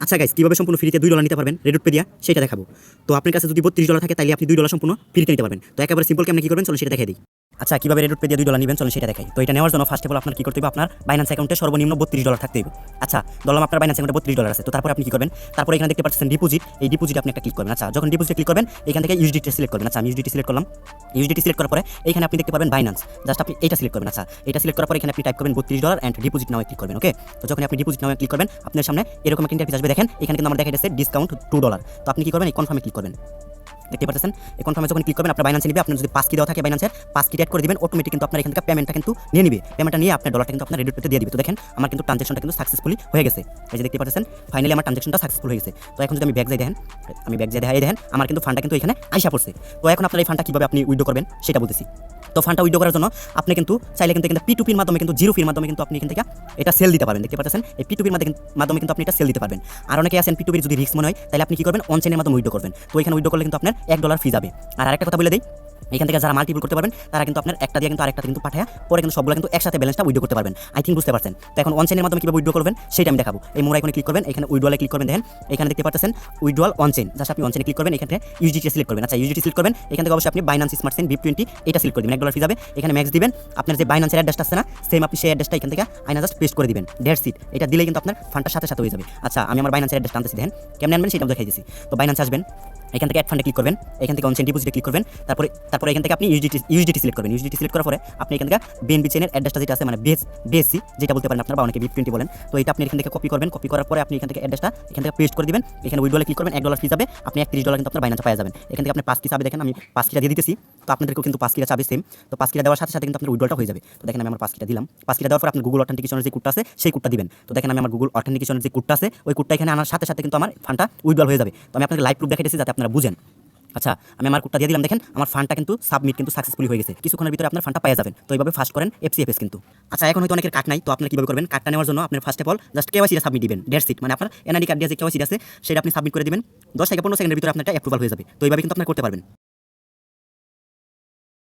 আচ্ছা গাইস, কিভাবে সম্পূর্ণ ফ্রিতে $2 নিতে পারবেন রেডটপে দিয়া সেটা দেখাবো। তো আপনার কাছে যদি $32 থাকে তাহলে আপনি $2 সম্পূর্ণ ফ্রিতে নিতে পারবেন। তো একেবারে সিম্পল কেমনে কি করবেন চলুন সেটা দেখাই দিই। আচ্ছা, কিভাবে রেডটপে দিয়ে $2 নেবেন চলুন সেটা দেখাই। তো এটা নেওয়ার জন্য ফার্স্ট অফ অল আপনার কি করতে হবে, আপনার বাইন্যান্স অ্যাকাউন্টে সর্বনিম্ন $32 থাকতে হবে। আচ্ছা, ধরলাম আপনার বাইন্যান্স অ্যাকাউন্টে $32 আছে। তো তারপরে আপনি কি করবেন, তারপরে এখানে দেখতে পাচ্ছেন ডিপোজিট, এই ডিপোজিটে আপনি একটা ক্লিক করবেন। আচ্ছা, যখন ডিপোজিটে ক্লিক করবেন এখান থেকে ইউএসডিটি সিলেক্ট করবেন। আচ্ছা, আমি ইউএসডিটি সিলেক্ট করলাম। ইউএসডিটি সিলেক্ট করার পরে এখানে আপনি দেখতে পাবেন বাইন্যান্স, জাস্ট আপনি এটা সিলেক্ট করবেন। আচ্ছা, এটা সিলেক্ট করার পরে এখানে আপনি টাইপ করবেন $32 এন্ড ডিপোজিট নাও ক্লিক করবেন। ওকে, তো যখন আপনি ডিপোজিট নাও ক্লিক করবেন আপনার সামনে এরকম একটা ইন্টারফেস আসবে। দেখেন এখানে কিন্তু আমার দেখা যাচ্ছে ডিসকাউন্ট $2। তো আপনি কি করবেন, এই কনফার্মে ক্লিক করবেন। দেখতে পাচ্ছেন এই কনফার্মে যখন ক্লিক করবেন আপনার বাইন্যান্সে নিবে। আপনার যদি পাস কি দেওয়া থাকে বাইন্যান্সের পাস কি অ্যাড করে দিবেন, অটোমেটিক কিন্তু আপনার এখান থেকে পেমেন্টটা কিন্তু নিয়ে নিবে। পেমেন্টটা নিয়ে আপনার ডলারটা কিন্তু আপনার রেডটপে দিয়ে দিবে। তো দেখেন আমার কিন্তু ট্রানজাকশনটা কিন্তু সাকসেসফুলি হয়ে গেছে। এই যে দেখতে পাচ্ছেন ফাইনালি আমার ট্রানজাকশনটা সাকসেসফুল হয়ে গেছে। তো এখন যদি আমি ব্যাক যাই দেখেন, আমি ব্যাক যাই দেখেন আমার কিন্তু ফান্ডটা কিন্তু এখানে আইসা পড়ছে। তো এখন আপনার এই ফান্ডটা কিভাবে আপনি উইথড্র করবেন সেটা বলতেছি। তো ফান্ডটা উইথড্র করার জন্য আপনি কিন্তু চাইলে কিন্তু এখানে P2P এর মাধ্যমে কিন্তু জিরো ফির মাধ্যমে কিন্তু আপনি এখান থেকে এটা সেল দিতে পারবেন। দেখতে পাচ্ছেন এই P2P এর মাধ্যমে কিন্তু আপনি এটা সেল দিতে পারবেন। আর অনেকে আছেন P2P যদি রিস্ক মনে হয় তাহলে আপনি কি করবেন, অন চেইনের মাধ্যমে উইথড্র করবেন। তো এখানে উইথড্র করলে কিন্তু আপনার $1 ফি যাবে। আর আরেকটা কথা বলে দেই, এখান থেকে যারা মাল্টিপল করতে পারবেন তারা কিন্তু আপনার একটা দিয়ে কিন্তু আরেকটা কিন্তু পাঠায় পরে কিন্তু সবগুলো কিন্তু একসাথে ব্যালেন্সটা উইথড্র করতে পারবেন। আই থিঙ্ক বুঝতে পারছেন। তো এখন অন চেইনের মাধ্যমে কিভাবে উইথড্র করবেন সেটা আমি দেখাবো। এই মোর আইকনে ক্লিক করবেন, এখানে উইথড্রলে ক্লিক করবেন। দেখেন এখানে দেখতে পাচ্ছেন উইথড্রল অন চেইন, জাস্ট আপনি অন চেইনে ক্লিক করবেন। এখানে ইউএসডিটি সিলেক্ট করবেন। আচ্ছা, ইউএসডিটি সিলেক্ট করবেন। এখান থেকে অবশ্যই আপনি বাইন্যান্স স্মার্ট চেইন BIP20 এটা সিলেক্ট করে দিবেন। $1 ফি যাবে। এখানে ম্যাক্স দিবেন। আপনার যে বাইন্যান্সের অ্যাড্রেসটা আছে না, সেম আপনি সেই অ্যাড্রেসটা এখান থেকে আইনা জাস্ট পেস্ট করে দিবেন। দ্যাটস ইট। এটা দিলেই কিন্তু আপনার ফান্ডটা সাথে সাথে হয়ে যাবে। আচ্ছা, আমি আমার বাইন্যান্সের অ্যাড্রেসটা আনতেছি। দেখেন কেমনে আনবেন সেটাও দেখাই দিয়েছি। তো বাইন্যান্স আসবেন, এখান থেকে অ্যাড ফান্ডে ক্লিক করবেন। এখান থেকে অন চেইন ডিপোজিটে ক্লিক করবেন। তারপরে এখান থেকে আপনি ইউএসডিটি সিলেক্ট করবেন। ইউএসডিটি সিলেক্ট করার পরে আপনি এখান থেকে বিএনবি চেইনের অ্যাড্রেসটা যেটা আছে মানে বিএসসি যেটা বলতে পারেন আপনারা, বা অনেকে BIP20 বলেন। তো এটা আপনি এখান থেকে কপি করবেন। কপি করার পরে আপনি এখান থেকে অ্যাড্রেসটা এখান থেকে পেস্ট করে দিবেন। এখানে উইথড্রলে ক্লিক করবেন। $1 ফি যাবে। আপনি $31 কিন্তু আপনার বাইন্যান্সে পেয়ে যাবেন। এখান থেকে আপনি পাস কি চাবে দেখেন, আমি পাস কিটা দিয়ে দিতেছি। তো আপনাদেরকেও কিন্তু পাস কিটা চাবে সেম। তো পাস কিটা দেওয়ার সাথে সাথে কিন্তু আপনার উইথড্রলটা হয়ে যাবে। তো দেখেন আমি আমার পাস কিটা দিলাম। পাস কিটা দেওয়ার পর আপনি গুগল অথেন্টিকেশনের যে কোডটা আছে সেই কোডটা দিবেন। তো দেখেন আমি আমার গুগল অথেন্টিকেশনের যে কোডটা আছে ওই কোডটা এখানে আনার সাথে সাথে কিন্তু আমার ফান্ডটা উইথড্রল হয়ে যাবে। তো আমি আপনাদের লাইভ প্রুফ দেখাইতেছি যাতে আপনারা বুঝেন। আচ্ছা, আমি আমার কোডটা দিয়ে দিলাম। দেখেন আমার ফান্ডটা কিন্তু সাবমিট কিন্তু সাকসেসফুলি হয়ে গেছে। কিছুক্ষণের ভিতরে আপনার ফান্ডটা পেয়ে যাবেন। তো এইভাবে ফাস্ট করেন FCFS কিন্তু। আচ্ছা, এখন হয়তো অনেকের কার্ড নাই, তো আপনারা কিভাবে করবেন, কার্ডটা নেওয়ার জন্য আপনার ফার্স্ট অফ অল জাস্ট কেওয়াইসিটা সাবমিট দিবেন। That's it. মানে আপনার এনআইডি কার্ড দিয়ে যে কেওয়াইসি আছে সেটা আপনি সাবমিট করে দিবেন। 10 থেকে 15 সেকেন্ডের ভিতরে আপনার এটা অ্যাপ্রুভাল হয়ে যাবে। তো এইভাবে কিন্তু আপনারা করতে পারবেন।